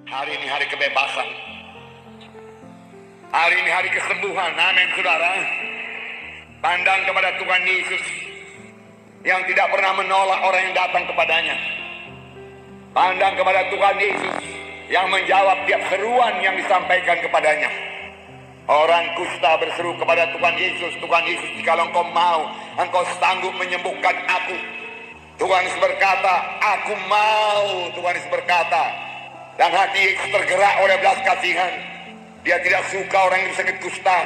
Hari ini hari kebebasan. Hari ini hari kesembuhan. Amin, saudara. Pandang kepada Tuhan Yesus yang tidak pernah menolak orang yang datang kepadanya. Pandang kepada Tuhan Yesus yang menjawab tiap seruan yang disampaikan kepadanya. Orang kusta berseru kepada Tuhan Yesus, Tuhan Yesus, jikalau engkau mau, engkau sanggup menyembuhkan aku. Tuhan Yesus berkata, aku mau. Tuhan Yesus berkata, dan hati Yesus tergerak oleh belas kasihan. Dia tidak suka orang yang sakit kusta.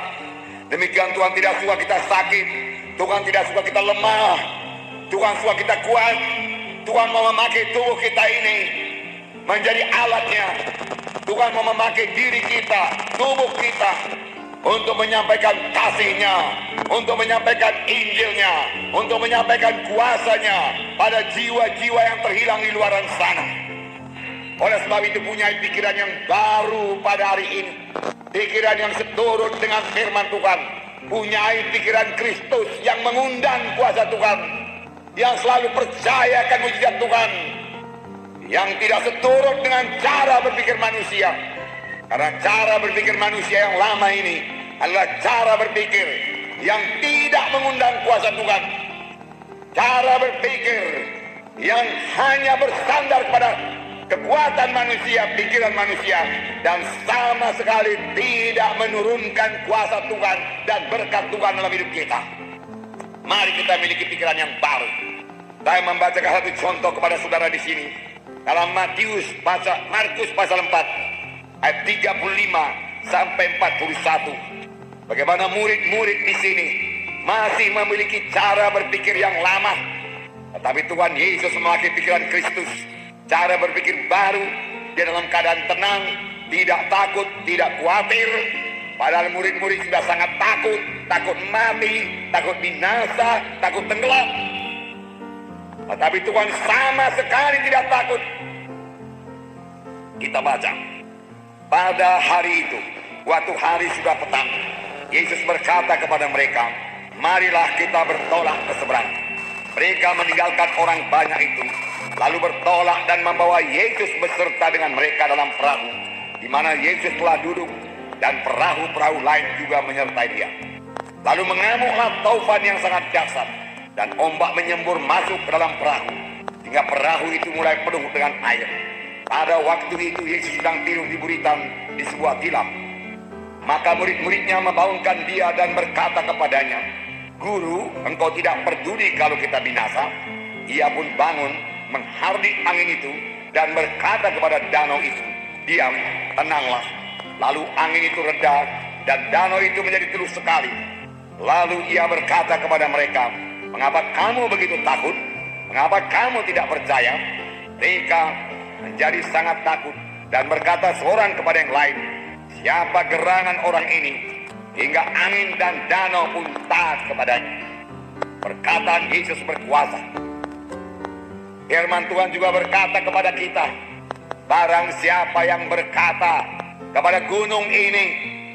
Demikian Tuhan tidak suka kita sakit. Tuhan tidak suka kita lemah. Tuhan suka kita kuat. Tuhan mau memakai tubuh kita ini menjadi alatnya. Tuhan mau memakai diri kita, tubuh kita, untuk menyampaikan kasih-Nya, untuk menyampaikan Injil-Nya, untuk menyampaikan kuasa-Nya pada jiwa-jiwa yang terhilang di luar sana. Oleh sebab itu punya pikiran yang baru pada hari ini, pikiran yang seturut dengan firman Tuhan, punya pikiran Kristus yang mengundang kuasa Tuhan, yang selalu percaya akan mujizat Tuhan, yang tidak seturut dengan cara berpikir manusia. Karena cara berpikir manusia yang lama ini adalah cara berpikir yang tidak mengundang kuasa Tuhan. Cara berpikir yang hanya bersandar pada kekuatan manusia, pikiran manusia, dan sama sekali tidak menurunkan kuasa Tuhan dan berkat Tuhan dalam hidup kita. Mari kita miliki pikiran yang baru. Saya membacakan satu contoh kepada saudara di sini dalam Markus pasal 4 ayat 35 sampai 41. Bagaimana murid-murid di sini masih memiliki cara berpikir yang lama, tetapi Tuhan Yesus memakai pikiran Kristus, cara berpikir baru. Dia dalam keadaan tenang, tidak takut, tidak khawatir. Padahal murid-murid sudah sangat takut, takut mati, takut binasa, takut tenggelam. Tetapi Tuhan sama sekali tidak takut. Kita baca, pada hari itu, waktu hari sudah petang, Yesus berkata kepada mereka, marilah kita bertolak ke seberang. Mereka meninggalkan orang banyak itu, lalu bertolak dan membawa Yesus beserta dengan mereka dalam perahu, di mana Yesus telah duduk, dan perahu-perahu lain juga menyertai dia. Lalu mengamuklah taufan yang sangat dahsyat, dan ombak menyembur masuk ke dalam perahu, sehingga perahu itu mulai penuh dengan air. Pada waktu itu Yesus sedang tidur di buritan di sebuah tilam. Maka murid-muridnya membangunkan dia dan berkata kepadanya, Guru, engkau tidak peduli kalau kita binasa? Ia pun bangun, menghardik angin itu, dan berkata kepada danau itu, diam, tenanglah. Lalu angin itu reda, dan danau itu menjadi teduh sekali. Lalu ia berkata kepada mereka, mengapa kamu begitu takut? Mengapa kamu tidak percaya? Mereka menjadi sangat takut dan berkata seorang kepada yang lain, siapa gerangan orang ini hingga angin dan danau pun taat kepadanya? Perkataan Yesus berkuasa. Firman Tuhan juga berkata kepada kita, barang siapa yang berkata kepada gunung ini,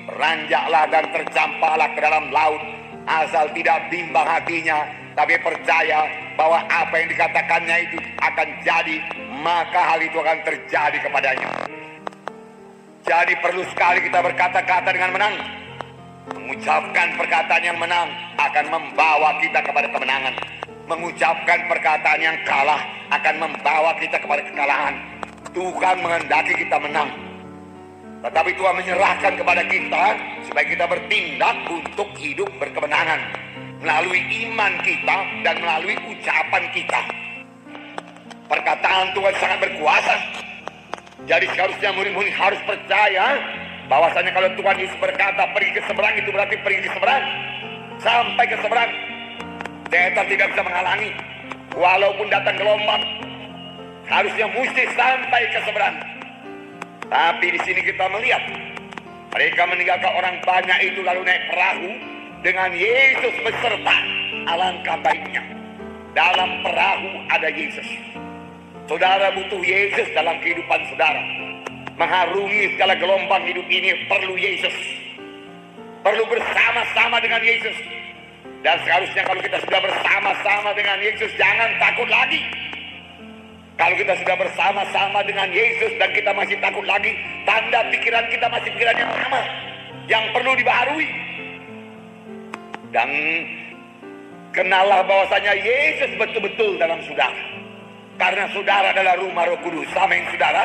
beranjaklah dan tercampaklah ke dalam laut, asal tidak bimbang hatinya, tapi percaya bahwa apa yang dikatakannya itu akan jadi, maka hal itu akan terjadi kepadanya. Jadi perlu sekali kita berkata-kata dengan menang. Mengucapkan perkataan yang menang akan membawa kita kepada kemenangan. Mengucapkan perkataan yang kalah akan membawa kita kepada kekalahan. Tuhan menghendaki kita menang, tetapi Tuhan menyerahkan kepada kita supaya kita bertindak untuk hidup berkemenangan melalui iman kita dan melalui ucapan kita. Perkataan Tuhan sangat berkuasa. Jadi seharusnya murid-murid harus percaya bahwasanya kalau Tuhan Yesus berkata pergi ke seberang, itu berarti pergi ke seberang. Sampai ke seberang, setan tidak bisa menghalangi. Walaupun datang gelombang, harusnya mesti sampai ke seberang. Tapi di sini kita melihat mereka meninggalkan orang banyak itu lalu naik perahu dengan Yesus beserta. Alangkah baiknya dalam perahu ada Yesus. Saudara butuh Yesus dalam kehidupan saudara. Mengharungi segala gelombang hidup ini perlu Yesus. Perlu bersama-sama dengan Yesus. Dan seharusnya kalau kita sudah bersama-sama dengan Yesus, jangan takut lagi. Kalau kita sudah bersama-sama dengan Yesus dan kita masih takut lagi, tanda pikiran kita masih pikiran yang lama, yang perlu dibaharui. Dan kenallah bahwasanya Yesus betul-betul dalam saudara. Karena saudara adalah rumah Roh Kudus. Amin, saudara.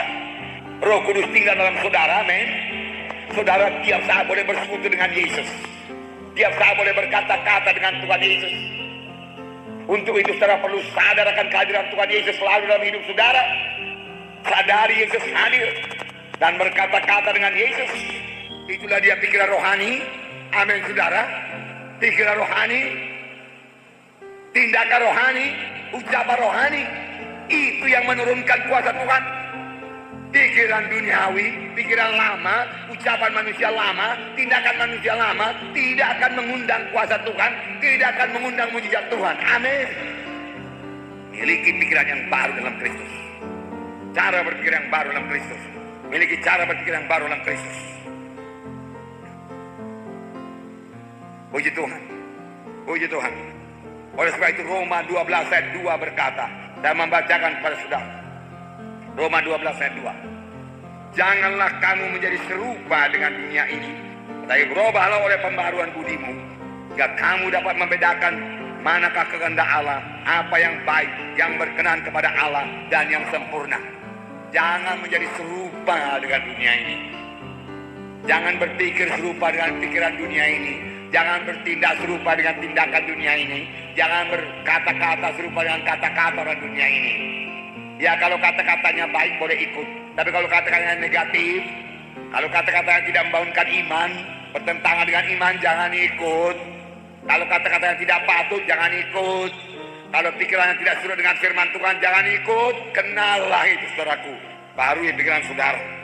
Roh Kudus tinggal dalam saudara, amin. Saudara tiap saat boleh bersekutu dengan Yesus. Tiap saat boleh berkata-kata dengan Tuhan Yesus. Untuk itu saudara perlu sadar akan kehadiran Tuhan Yesus selalu dalam hidup saudara. Sadari Yesus hadir dan berkata-kata dengan Yesus. Itulah dia pikiran rohani. Amin, saudara. Pikiran rohani, tindakan rohani, ucapan rohani. Itu yang menurunkan kuasa Tuhan. Pikiran duniawi, pikiran lama, ucapan manusia lama, tindakan manusia lama tidak akan mengundang kuasa Tuhan, tidak akan mengundang mujizat Tuhan. Amin. Miliki pikiran yang baru dalam Kristus. Cara berpikir yang baru dalam Kristus. Miliki cara berpikir yang baru dalam Kristus. Puji Tuhan. Puji Tuhan. Oleh sebab itu Roma 12 ayat 2 berkata, saya membacakan kepada saudara. Roma 12 ayat 2. Janganlah kamu menjadi serupa dengan dunia ini, tetapi berubahlah oleh pembaharuan budimu, hingga kamu dapat membedakan manakah kehendak Allah, apa yang baik, yang berkenan kepada Allah, dan yang sempurna. Jangan menjadi serupa dengan dunia ini. Jangan berpikir serupa dengan pikiran dunia ini. Jangan bertindak serupa dengan tindakan dunia ini. Jangan berkata-kata serupa dengan kata-kata orang dunia ini. Ya, kalau kata-katanya baik boleh ikut. Tapi kalau kata-katanya negatif, kalau kata-katanya tidak membangunkan iman, bertentangan dengan iman, jangan ikut. Kalau kata-katanya tidak patut, jangan ikut. Kalau pikirannya tidak sesuai dengan firman Tuhan, jangan ikut. Kenallah itu, saudaraku. Baru pikiran saudara.